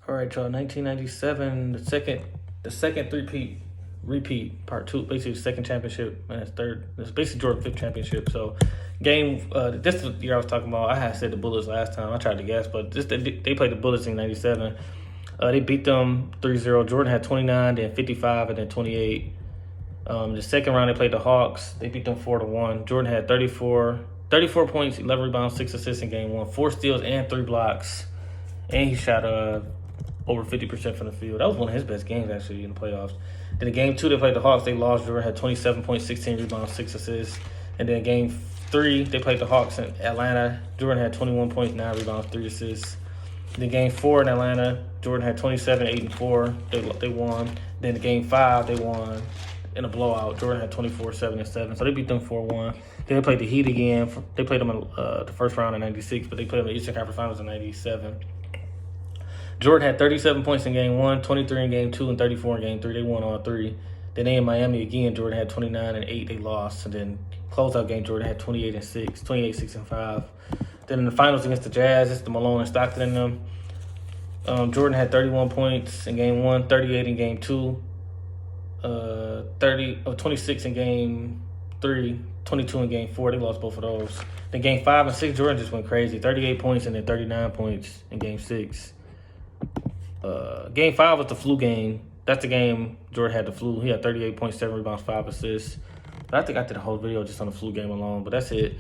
All right, y'all. 1997, the second repeat, part two, basically the second championship, and it's third. It's basically Jordan fifth championship. So, this is the year I was talking about. I had said the Bullets last time. I tried to guess, but they played the Bullets in '97. They beat them 3-0. Jordan had 29, then 55, and then 28. The second round they played the Hawks. They beat them 4-1. Jordan had 34 points, 11 rebounds, 6 assists in game one, 4 steals and 3 blocks, and he shot over 50% from the field. That was one of his best games, actually, in the playoffs. Then in game two, they played the Hawks. They lost. Jordan had 27 points, 16 rebounds, 6 assists. And then game three, they played the Hawks in Atlanta. Jordan had 21 points, 9 rebounds, 3 assists. Then game four in Atlanta, Jordan had 27, 8, and 4. They won. Then in game five, they won in a blowout. Jordan had 24, 7, and 7. So they beat them 4-1. Then they played the Heat again. They played them in the first round in '96, but they played them in the Eastern Conference Finals in '97. Jordan had 37 points in game one, 23 in game two, and 34 in game three. They won all three. Then they in Miami again, Jordan had 29 and 8. They lost. And then closeout game, Jordan had 28 and 6, 28, 6, and 5. Then in the finals against the Jazz, it's the Malone and Stockton in them. Jordan had 31 points in game one, 38 in game two, 26 in game three, 22 in game four. They lost both of those. Then game 5 and 6, Jordan just went crazy. 38 points and then 39 points in game 6. Game 5 was the flu game. That's the game Jordan had the flu. He had 38 points, 7 rebounds, 5 assists. But I think I did a whole video just on the flu game alone. But that's it.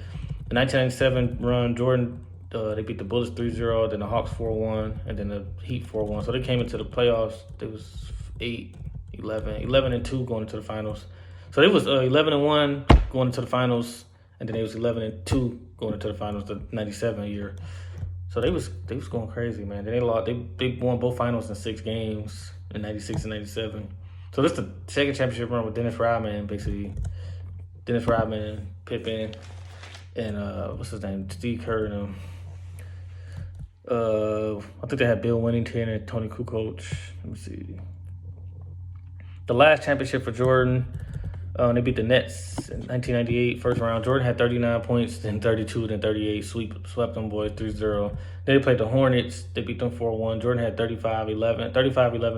The 1997 run, Jordan, they beat the Bullets 3-0, then the Hawks 4-1, and then the Heat 4-1. So they came into the playoffs. It was 11-2 going into the finals. So it was 11-1 going into the finals, and then it was 11-2 going into the finals the '97 year. So they was going crazy, man. Then they lost. They won both finals in 6 games in '96 and '97. So this is the second championship run with Dennis Rodman, basically. Dennis Rodman, Pippen, and what's his name, Steve Kerr and them. I think they had Bill Wennington and Tony Kukoc. Let me see. The last championship for Jordan, they beat the Nets in 1998, first round. Jordan had 39 points, then 32, then 38. Swept them boys 3-0. Then they played the Hornets. They beat them 4-1. Jordan had 35, 11,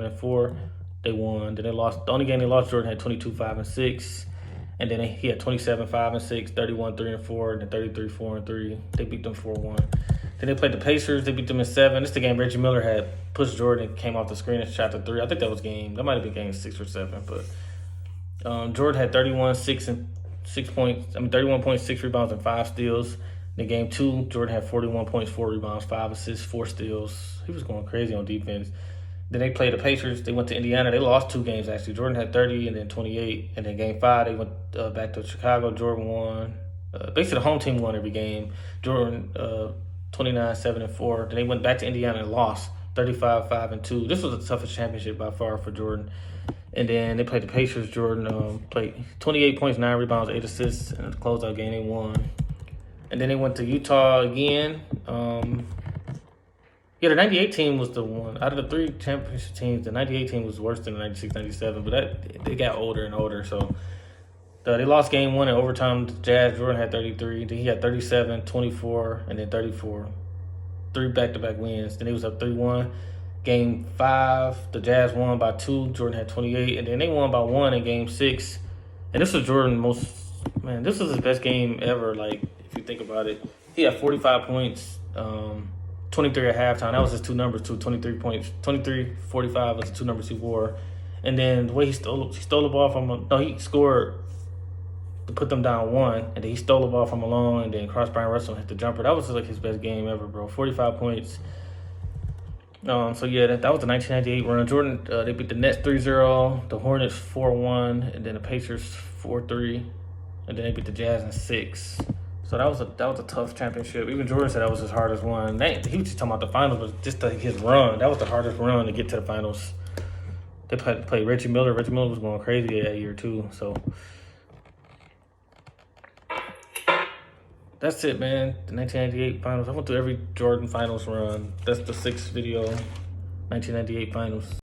and 4. They won. Then they lost. The only game they lost, Jordan had 22, 5, and 6. And then he had 27, 5, and 6, 31, 3, and 4, and then 33, 4, and 3. They beat them 4-1. Then they played the Pacers. They beat them in 7. This is the game Reggie Miller had pushed Jordan, came off the screen and shot the 3. I think that might have been game 6 or 7, but Jordan had 31 points, 6 rebounds, and 5 steals. In game 2, Jordan had 41 points, 4 rebounds, 5 assists, 4 steals. He was going crazy on defense. Then they played the Pacers. They went to Indiana. They lost 2 games, actually. Jordan had 30 and then 28. And then game 5, they went back to Chicago. Jordan won. Basically, the home team won every game. Jordan 29, 7, and 4. Then they went back to Indiana and lost 35, 5, and 2. This was the toughest championship by far for Jordan. And then they played the Pacers. Jordan played 28 points, 9 rebounds, 8 assists. And in the closeout game, they won. And then they went to Utah again. The 98 team was the one. Out of the 3 championship teams, the 98 team was worse than the 96, 97. But they got older and older. So they lost game 1 in overtime. The Jazz, Jordan had 33. Then he had 37, 24, and then 34. 3 back-to-back wins. Then he was up 3-1. Game 5, the Jazz won by 2. Jordan had 28. And then they won by 1 in game 6. And this was Jordan's this was his best game ever, like, if you think about it. He had 45 points, 23 at halftime. That was his 2 numbers, too. 23 points. 23, 45 was the 2 numbers he wore. And then the way he stole the ball from he scored to put them down 1. And then he stole the ball from Malone, and then crossed Brian Russell and hit the jumper. That was like his best game ever, bro. 45 points. So yeah, that was the 1998 run. Jordan, they beat the Nets 3-0, the Hornets 4-1, and then the Pacers 4-3, and then they beat the Jazz in 6. So that was a tough championship. Even Jordan said that was his hardest one. He was just talking about the finals, but just his run. That was the hardest run to get to the finals. They played Reggie Miller. Reggie Miller was going crazy that year too. So that's it, man. The 1998 finals. I went through every Jordan finals run. That's the 6th video. 1998 finals.